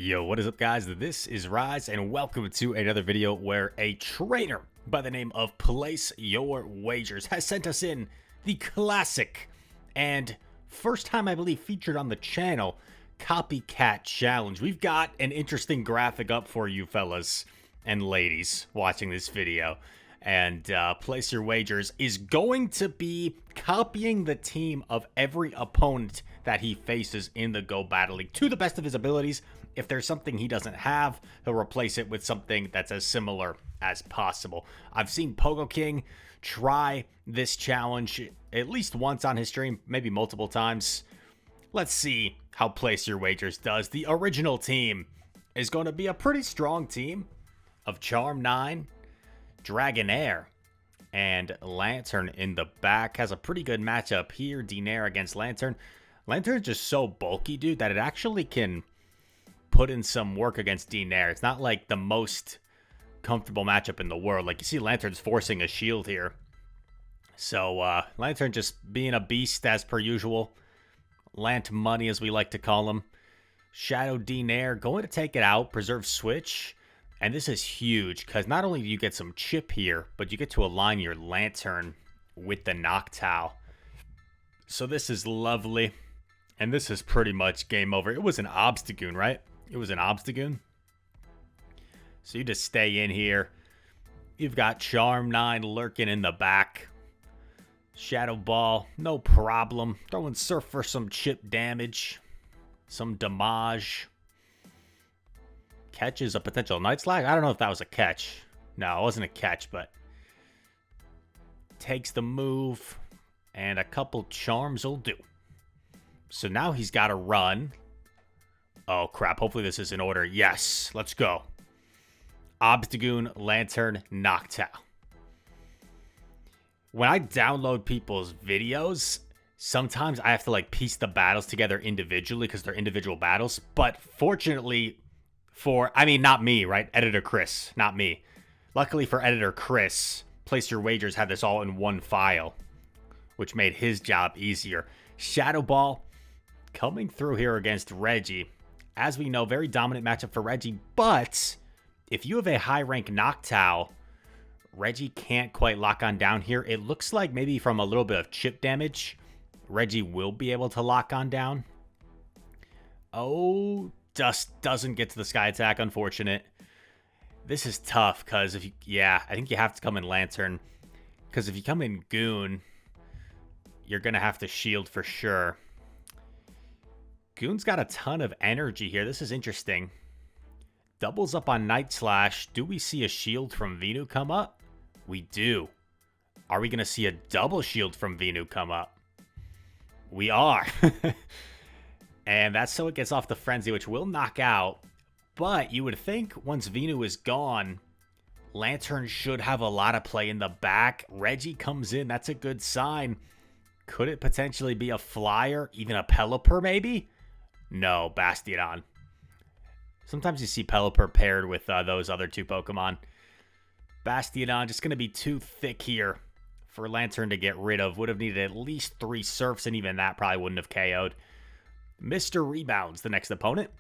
Yo, what is up, guys? This is Rise, and welcome to another video where a trainer by the name of Place Your Wagers has sent us in the classic and first time, I believe, featured on the channel Copycat Challenge. We've got an interesting graphic up for you fellas and ladies watching this video. And Place Your Wagers is going to be copying the team of every opponent that he faces in the Go Battle League to the best of his abilities. If there's something he doesn't have, he'll replace it with something that's as similar as possible. I've seen Pogo King try this challenge at least once on his stream, maybe multiple times. Let's see how Place Your Wagers does. The original team is going to be a pretty strong team of Charm 9, Dragonair, and Lantern in the back. Has a pretty good matchup here. Dinair against Lantern. Lantern is just so bulky, dude, that it actually can put in some work against Dinair. It's not like the most comfortable matchup in the world. Like, you see Lantern's forcing a shield here. So, Lantern just being a beast as per usual. Lant money, as we like to call him. Shadow Dinair going to take it out. Preserve switch. And this is huge, because not only do you get some chip here, but you get to align your Lantern with the Noctowl. So this is lovely. And this is pretty much game over. It was an Obstagoon, right? It was an Obstagoon. So you just stay in here. You've got Charm 9 lurking in the back. Shadow Ball, no problem. Throwing Surf for some chip damage. Some damage. Catches a potential Night Slash. I don't know if that was a catch. No, it wasn't a catch, but takes the move. And a couple charms will do. So now he's got to run. Oh, crap. Hopefully this is in order. Yes. Let's go. Obstagoon, Lantern, Noctowl. When I download people's videos, sometimes I have to, like, piece the battles together individually because they're individual battles. But fortunately not me, right? Editor Chris, not me. Luckily for Editor Chris, Place Your Wagers had this all in one file, which made his job easier. Shadow Ball coming through here against Reggie. As we know, very dominant matchup for Reggie, but if you have a high rank Noctowl, Reggie can't quite lock on down here. It looks like maybe from a little bit of chip damage, Reggie will be able to lock on down. Oh, just doesn't get to the Sky Attack, unfortunate. This is tough because I think you have to come in Lantern, because if you come in Goon, you're going to have to shield for sure. Goon's got a ton of energy here. This is interesting. Doubles up on Night Slash. Do we see a shield from Venu come up? We do. Are we going to see a double shield from Venu come up? We are. And that's so it gets off the Frenzy, which will knock out. But you would think once Venu is gone, Lantern should have a lot of play in the back. Reggie comes in. That's a good sign. Could it potentially be a Flyer? Even a Pelipper, maybe? No, Bastiodon. Sometimes you see Pelipper paired with those other two Pokemon. Bastiodon just going to be too thick here for Lantern to get rid of. Would have needed at least 3 Surfs, and even that probably wouldn't have KO'd. Mr. Rebounds, the next opponent.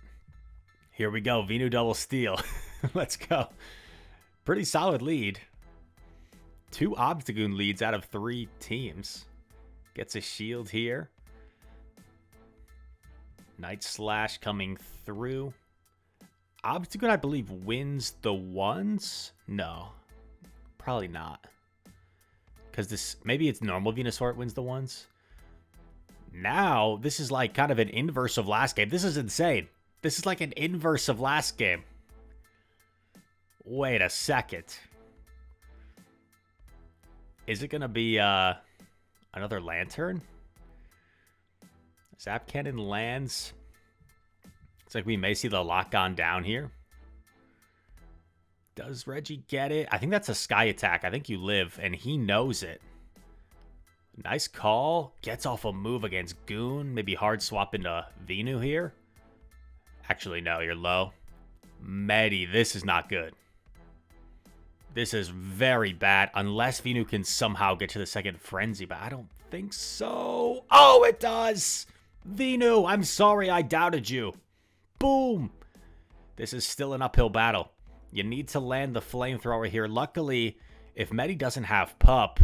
Here we go. Venu Double Steal. Let's go. Pretty solid lead. 2 Obstagoon leads out of 3 teams. Gets a shield here. Night Slash coming through. Obstagoon, I believe, wins the ones. No, probably not. Because maybe it's normal Venusaur wins the ones. Now, this is like kind of an inverse of last game. This is insane. This is like an inverse of last game. Wait a second. Is it going to be another Lantern? Zap Cannon lands. It's like we may see the lock on down here. Does Reggie get it? I think that's a Sky Attack. I think you live, and he knows it. Nice call. Gets off a move against Goon. Maybe hard swap into Venu here. Actually, no, you're low. Medi, this is not good. This is very bad, unless Venu can somehow get to the second Frenzy, but I don't think so. Oh, it does! Venu, I'm sorry I doubted you. Boom! This is still an uphill battle. You need to land the flamethrower here. Luckily, if Medi doesn't have Pup,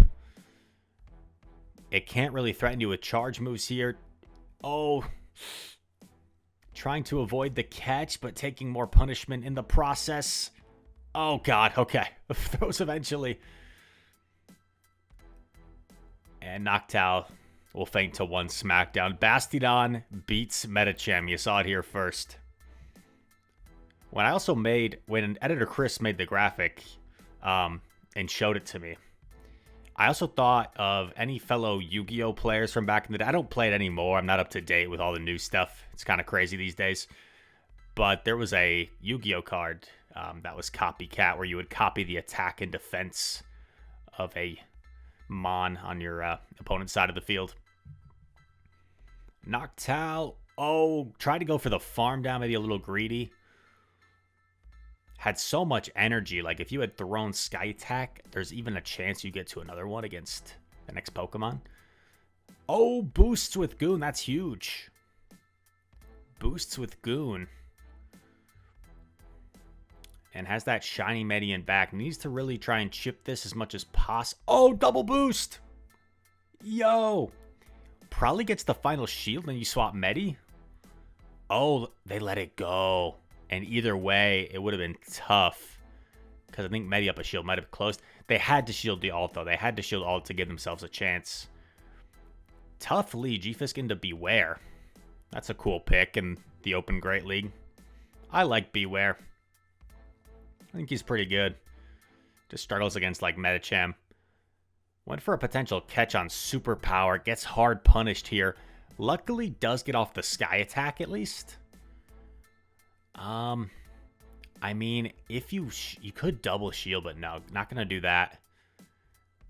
it can't really threaten you with charge moves here. Oh, trying to avoid the catch, but taking more punishment in the process. Oh, God. Okay. Throws eventually. And Noctowl will faint to 1 smackdown. Bastiodon beats Medicham. You saw it here first. When editor Chris made the graphic and showed it to me, I also thought of any fellow Yu-Gi-Oh players from back in the day. I don't play it anymore. I'm not up to date with all the new stuff. It's kind of crazy these days. But there was a Yu-Gi-Oh card that was Copycat, where you would copy the attack and defense of a Mon on your opponent's side of the field. Noctowl, tried to go for the farm down, maybe a little greedy. Had so much energy. Like, if you had thrown Sky Attack, there's even a chance you get to another one against the next Pokemon. Oh, boosts with Goon. That's huge. Boosts with Goon. And has that shiny Median back. Needs to really try and chip this as much as possible. Oh, double boost. Yo. Probably gets the final shield, then you swap Medi. Oh, they let it go. And either way, it would have been tough. Because I think Medi up a shield might have closed. They had to shield the ult, though. They had to shield ult to give themselves a chance. Tough lead. G-Fisk into Beware. That's a cool pick in the Open Great League. I like Beware. I think he's pretty good. Just struggles against, like, Medicham. Went for a potential catch on Superpower. Gets hard punished here. Luckily, does get off the Sky Attack, at least. I mean, if you could double shield, but no, not going to do that.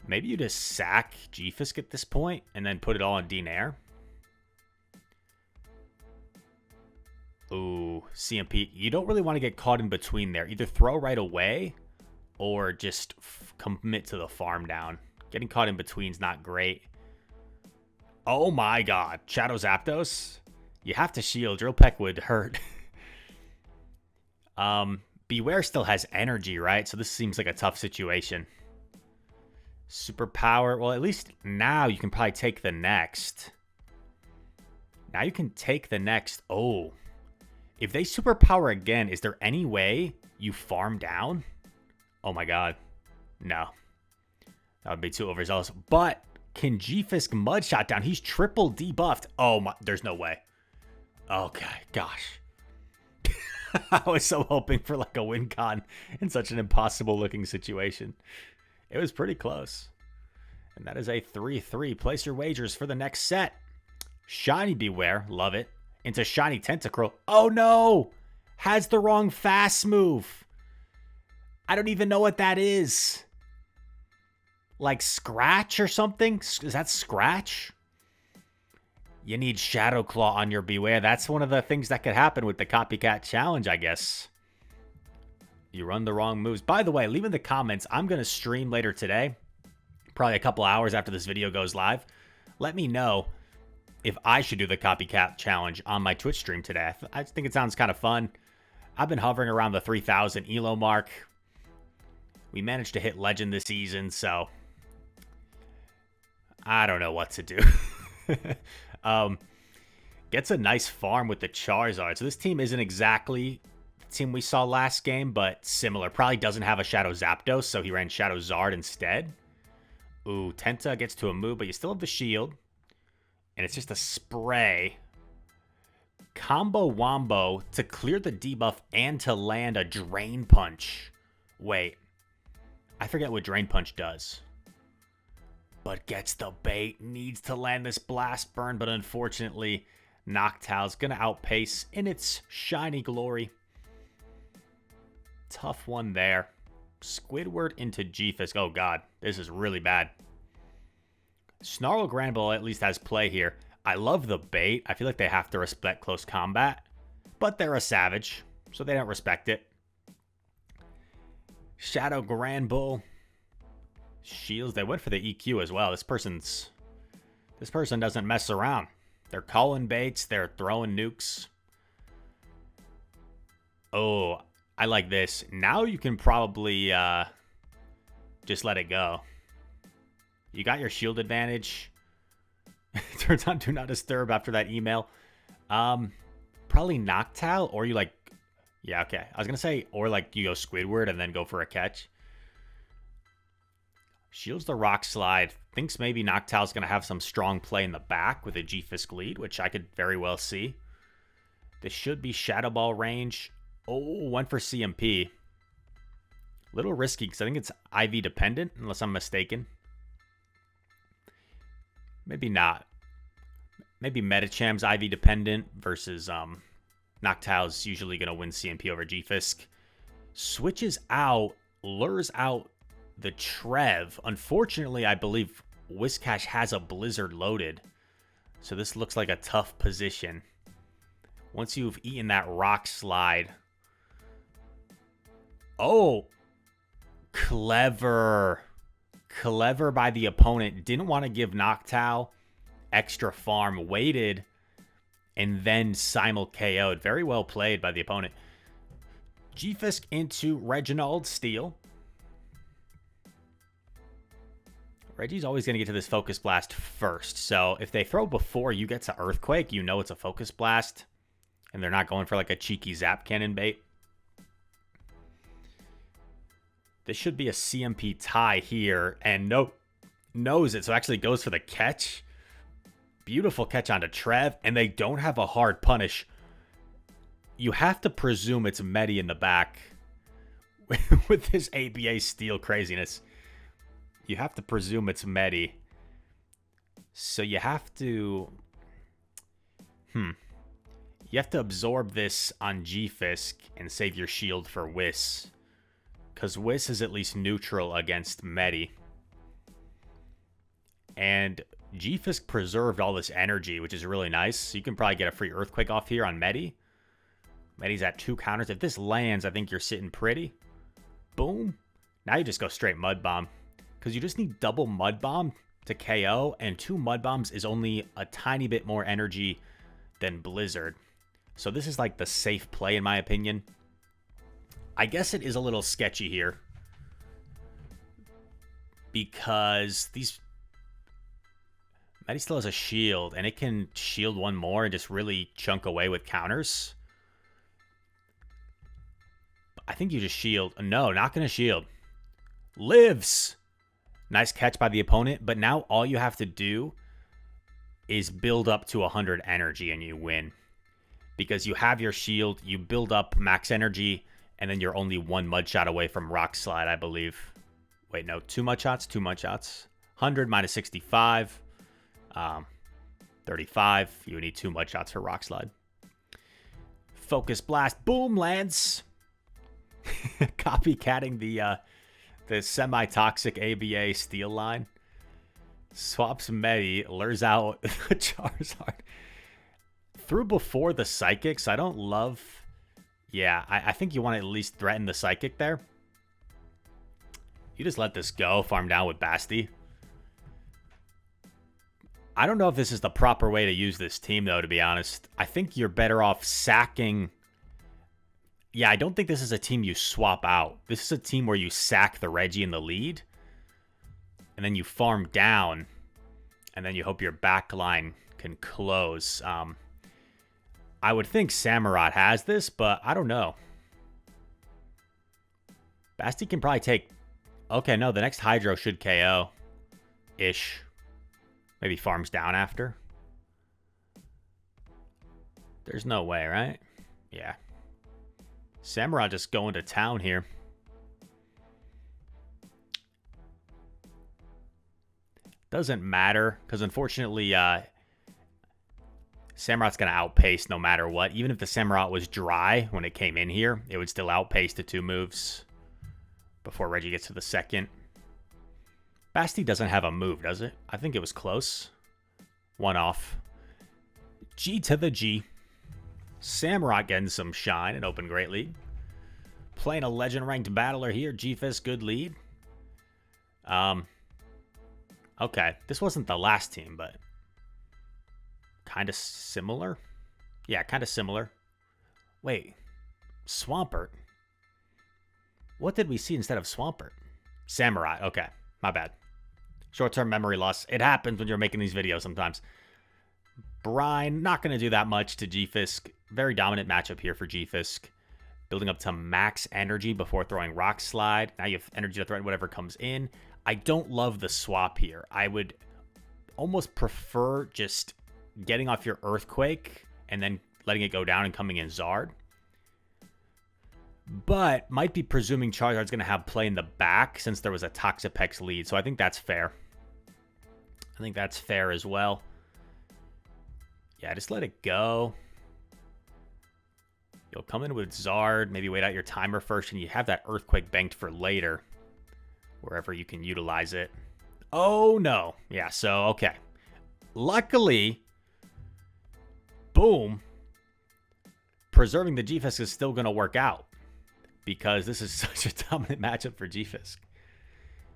Maybe you just sack G-Fisk at this point and then put it all on D-Nair. Ooh, CMP. You don't really want to get caught in between there. Either throw right away or just commit to the farm down. Getting caught in between is not great. Oh my God. Shadow Zapdos? You have to shield. Drill Peck would hurt. Beware still has energy, right? So this seems like a tough situation. Superpower. Well, at least now you can probably take the next. Now you can take the next. Oh. If they superpower again, is there any way you farm down? Oh my God. No. That would be too overzealous. But can G-Fisk Mudshot down? He's triple debuffed. Oh my. There's no way. Okay. Gosh. I was so hoping for like a win con in such an impossible looking situation. It was pretty close. And that is a 3-3. Place your wagers for the next set. Shiny Beware. Love it. Into Shiny Tentacruel. Oh no! Has the wrong fast move. I don't even know what that is. Like Scratch or something? Is that Scratch? You need Shadow Claw on your Beware. That's one of the things that could happen with the Copycat Challenge, I guess. You run the wrong moves. By the way, leave in the comments. I'm going to stream later today. Probably a couple hours after this video goes live. Let me know if I should do the Copycat Challenge on my Twitch stream today. I think it sounds kind of fun. I've been hovering around the 3,000 ELO mark. We managed to hit Legend this season, so I don't know what to do. Gets a nice farm with the Charizard. So this team isn't exactly the team we saw last game, but similar. Probably doesn't have a Shadow Zapdos, so he ran Shadow Zard instead. Ooh, Tenta gets to a move, but you still have the shield. And it's just a spray. Combo Wombo to clear the debuff and to land a Drain Punch. Wait. I forget what Drain Punch does. But gets the bait. Needs to land this Blast Burn, but unfortunately, Noctowl's going to outpace in its shiny glory. Tough one there. Squidward into G-Fisk. Oh god, this is really bad. Snarl Granbull at least has play here. I love the bait. I feel like they have to respect close combat. But they're a savage, so they don't respect it. Shadow Granbull. Shields. They went for the EQ as well. This person doesn't mess around. They're calling baits. They're throwing nukes. Oh, I like this. Now you can probably just let it go. You got your shield advantage. Turns on Do Not Disturb after that email. Probably Noctowl, or you like... Yeah, okay. I was going to say, or like you go Squidward and then go for a catch. Shields the Rock Slide. Thinks maybe Noctowl's going to have some strong play in the back with a G-Fisk lead, which I could very well see. This should be Shadow Ball range. Oh, went for CMP. Little risky because I think it's IV dependent, unless I'm mistaken. Maybe not. Maybe Metacham's IV dependent versus Noctowl's usually going to win CMP over G-Fisk. Switches out, lures out the Trev. Unfortunately, I believe Whiscash has a Blizzard loaded. So this looks like a tough position. Once you've eaten that Rock Slide. Oh, clever. Clever by the opponent. Didn't want to give Noctowl extra farm. Waited and then simul KO'd. Very well played by the opponent. G-Fisk into Reginald Steel. Reggie's always going to get to this Focus Blast first. So if they throw before you get to Earthquake, you know it's a Focus Blast. And they're not going for like a cheeky Zap Cannon bait. This should be a CMP tie here. And knows it. So actually goes for the catch. Beautiful catch onto Trev. And they don't have a hard punish. You have to presume it's Medi in the back. With this ABA Steel craziness. You have to presume it's Medi. So you have to... You have to absorb this on G-Fisk and save your shield for Whis. Because Whis is at least neutral against Medi. And G-Fisk preserved all this energy, which is really nice. So you can probably get a free Earthquake off here on Medi. Medi's at 2 counters. If this lands, I think you're sitting pretty. Boom. Now you just go straight Mud Bomb. Because you just need double Mud Bomb to KO. And 2 Mud Bombs is only a tiny bit more energy than Blizzard. So this is like the safe play in my opinion. I guess it is a little sketchy here. Because these... Medi still has a shield. And it can shield one more and just really chunk away with counters. I think you just shield. No, not going to shield. Lives! Nice catch by the opponent, but now all you have to do is build up to 100 energy and you win. Because you have your shield, you build up max energy, and then you're only 1 mud shot away from Rock Slide, I believe. Wait, no, 2 mud shots? 2 mud shots. 100 minus 65. 35. You would need 2 mud shots for Rock Slide. Focus Blast. Boom, lands. Copycatting the semi-toxic ABA Steel line. Swaps Medi, lures out the Charizard. Through before the Psychics, I don't love... Yeah, I think you want to at least threaten the Psychic there. You just let this go, farm down with Basti. I don't know if this is the proper way to use this team, though, to be honest. I think you're better off sacking... Yeah, I don't think this is a team you swap out. This is a team where you sack the Reggie in the lead. And then you farm down. And then you hope your back line can close. I would think Samurott has this, but I don't know. Basti can probably take... Okay, no, the next Hydro should KO. Ish. Maybe farms down after. There's no way, right? Yeah. Samurott just going to town here. Doesn't matter, because unfortunately, Samurott's going to outpace no matter what. Even if the Samurott was dry when it came in here, it would still outpace the 2 moves before Reggie gets to the second. Basti doesn't have a move, does it? I think it was close. 1 off. G to the G. Samurott getting some shine in Open Great League. Playing a legend-ranked battler here. G-Fisk, good lead. Okay, this wasn't the last team, but kind of similar. Yeah, kind of similar. Wait, Swampert. What did we see instead of Swampert? Samurai. Okay, my bad. Short-term memory loss. It happens when you're making these videos sometimes. Brine, not going to do that much to G-Fisk. Very dominant matchup here for G-Fisk. Building up to max energy before throwing Rock Slide. Now you have energy to threaten whatever comes in. I don't love the swap here. I would almost prefer just getting off your Earthquake and then letting it go down and coming in Zard. But might be presuming Charizard's going to have play in the back since there was a Toxapex lead. So I think that's fair. I think that's fair as well. Yeah, just let it go. You'll come in with Zard, maybe wait out your timer first, and you have that Earthquake banked for later, wherever you can utilize it. Oh, no. Yeah, so, okay. Luckily, boom, preserving the G-Fisk is still going to work out because this is such a dominant matchup for G-Fisk.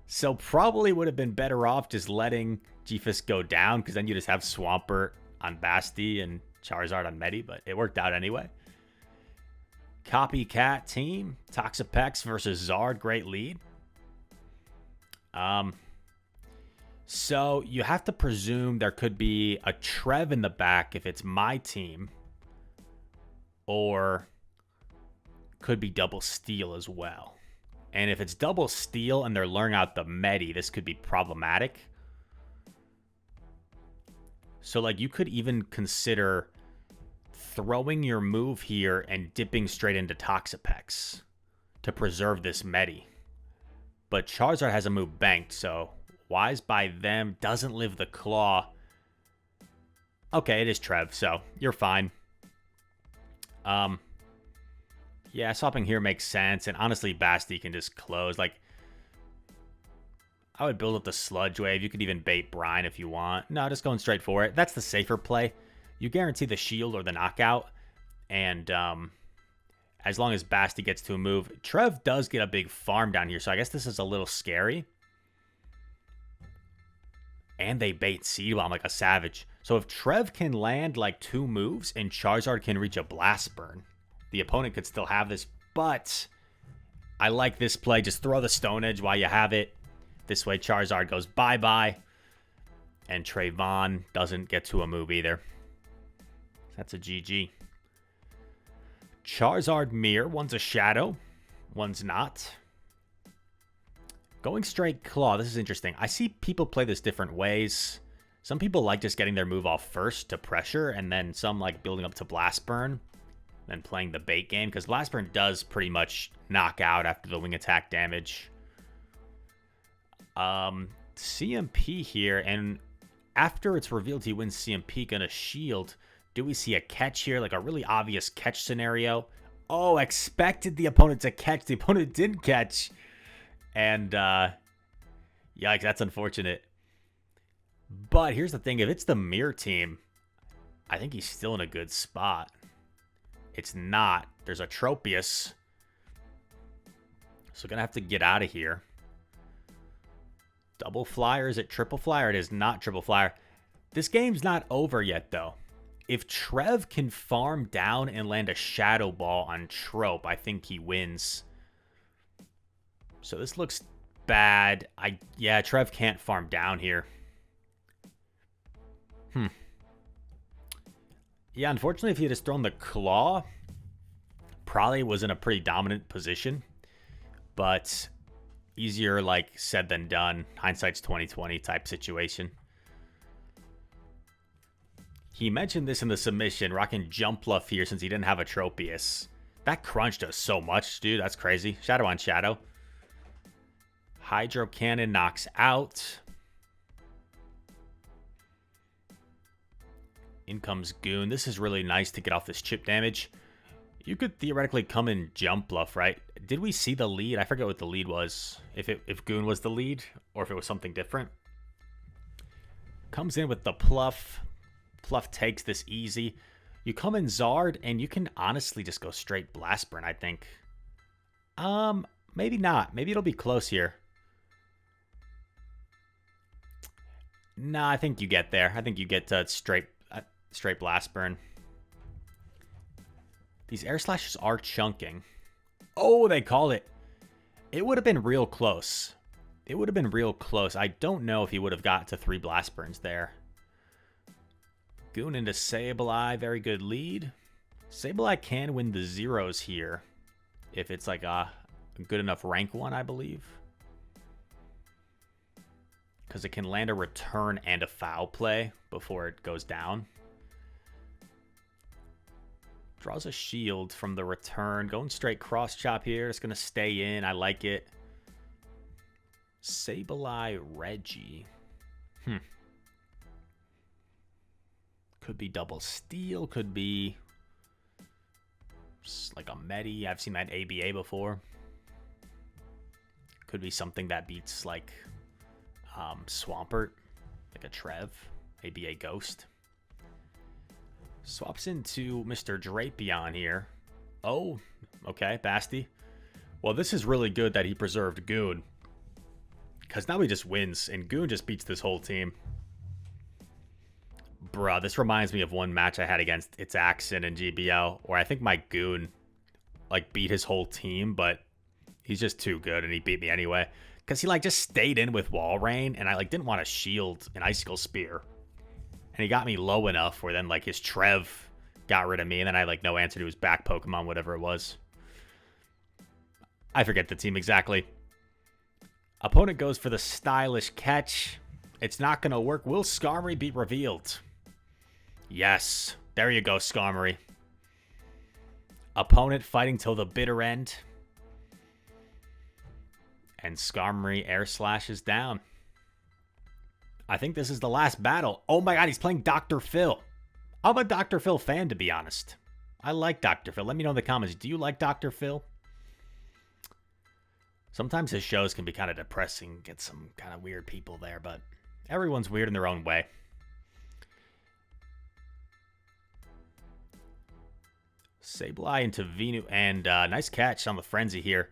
So probably would have been better off just letting G-Fisk go down because then you just have Swampert on Basti and Charizard on Medi, but it worked out anyway. Copycat team, Toxapex versus Zard, great lead. So you have to presume there could be a Trev in the back if it's my team, or could be double steal as well. And if it's double steal and they're luring out the Medi, this could be problematic. So like you could even consider throwing your move here and dipping straight into Toxapex to preserve this Medi. But Charizard has a move banked, so Wise by them doesn't live the Claw. Okay, it is Trev, so you're fine. Yeah, swapping here makes sense, and honestly, Basti can just close. Like, I would build up the Sludge Wave. You could even bait Brine if you want. No, just going straight for it. That's the safer play. You guarantee the shield or the knockout, and as long as Basti gets to a move. Trev does get a big farm down here, so I guess this is a little scary. And they bait Seed Bomb like a savage. So if Trev can land like 2 moves and Charizard can reach a Blast Burn, the opponent could still have this, but I like this play. Just throw the Stone Edge while you have it. This way Charizard goes bye-bye, and Trayvon doesn't get to a move either. That's a GG. Charizard Mirror. One's a Shadow, one's not. Going straight Claw. This is interesting. I see people play this different ways. Some people like just getting their move off first to pressure, and then some like building up to Blast Burn, then playing the bait game, because Blast Burn does pretty much knock out after the wing attack damage. CMP here, and after it's revealed he wins CMP, gonna shield. Do we see a catch here? Like a really obvious catch scenario. Oh, expected the opponent to catch. The opponent didn't catch. And, yikes, that's unfortunate. But here's the thing. If it's the Mirror team, I think he's still in a good spot. It's not. There's a Tropius. So gonna have to get out of here. Double flyer? Is it triple flyer? It is not triple flyer. This game's not over yet, though. If Trev can farm down and land a Shadow Ball on Trope, I think he wins. So this looks bad. Yeah, Trev can't farm down here. Yeah, unfortunately, if he had just thrown the Claw, probably was in a pretty dominant position. But easier, like, said than done. Hindsight's 20/20 type situation. He mentioned this in the submission, rocking Jump Bluff here since he didn't have a Tropius. That crunch does so much, dude. That's crazy. Shadow on Shadow. Hydro Cannon knocks out. In comes Goon. This is really nice to get off this chip damage. You could theoretically come in Jump Bluff, right? Did we see the lead? I forget what the lead was. If Goon was the lead or if it was something different. Comes in with the Pluff. Pluff takes this easy. You come in Zard and you can honestly just go straight Blast Burn, I think. Maybe not. Maybe it'll be close here. Nah, I think you get there. I think you get to straight Blast Burn. These air slashes are chunking. Oh, they called it. It would have been real close. It would have been real close. I don't know if he would have got to 3 blast burns there. Goon into Sableye. Very good lead. Sableye can win the zeros here if it's like a good enough rank one, I believe. Because it can land a return and a foul play before it goes down. Draws a shield from the return. Going straight cross chop here. It's going to stay in. I like it. Sableye Reggie. Could be double steal. Could be like a Medi. I've seen that ABA before. Could be something that beats like Swampert. Like a Trev. ABA Ghost. Swaps into Mr. Drapion here. Oh, okay, Basti. Well, this is really good that he preserved Goon. Because now he just wins, and Goon just beats this whole team. Bruh, this reminds me of one match I had against It's Axon and GBL, where I think my Goon, like, beat his whole team, but he's just too good, and he beat me anyway. Because he, like, just stayed in with Wall Rain, and I, like, didn't want to shield an Icicle Spear. And he got me low enough where then, like, his Trev got rid of me, and then I had, like, no answer to his back Pokemon, whatever it was. I forget the team exactly. Opponent goes for the stylish catch. It's not going to work. Will Skarmory be revealed? Yes. There you go, Skarmory. Opponent fighting till the bitter end. And Skarmory air slashes down. I think this is the last battle. Oh my god, he's playing Dr. Phil. I'm a Dr. Phil fan, to be honest. I like Dr. Phil. Let me know in the comments. Do you like Dr. Phil? Sometimes his shows can be kind of depressing. Get some kind of weird people there, but everyone's weird in their own way. Sableye into Venu, and nice catch on the Frenzy here.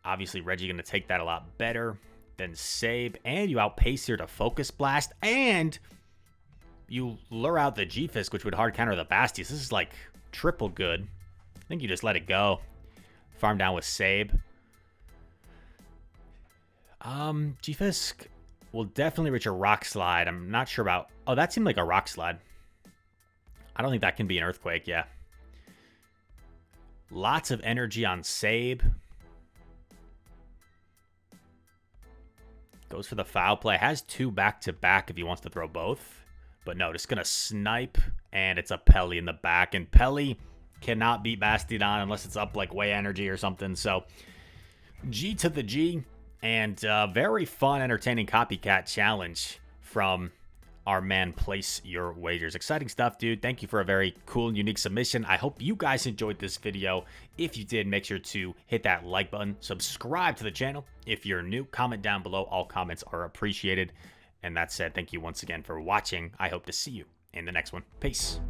Obviously, Reggie going to take that a lot better than Sabe, and you outpace here to Focus Blast, and you lure out the G-Fisk, which would hard counter the Basties. This is like triple good. I think you just let it go. Farm down with Sabe. G-Fisk will definitely reach a Rock Slide. I'm not sure about... Oh, that seemed like a Rock Slide. I don't think that can be an Earthquake, yeah. Lots of energy on Sabe. Goes for the foul play. Has 2 back-to-back if he wants to throw both. But no, just going to snipe. And it's a Pelly in the back. And Pelly cannot beat Bastiodon unless it's up like way energy or something. So, G to the G. And very fun, entertaining Copycat challenge from our man Place Your Wagers. Exciting stuff, dude. Thank you for a very cool and unique submission. I hope you guys enjoyed this video. If you did, make sure to hit that like button. Subscribe to the channel. If you're new, comment down below. All comments are appreciated. And that said, thank you once again for watching. I hope to see you in the next one. Peace.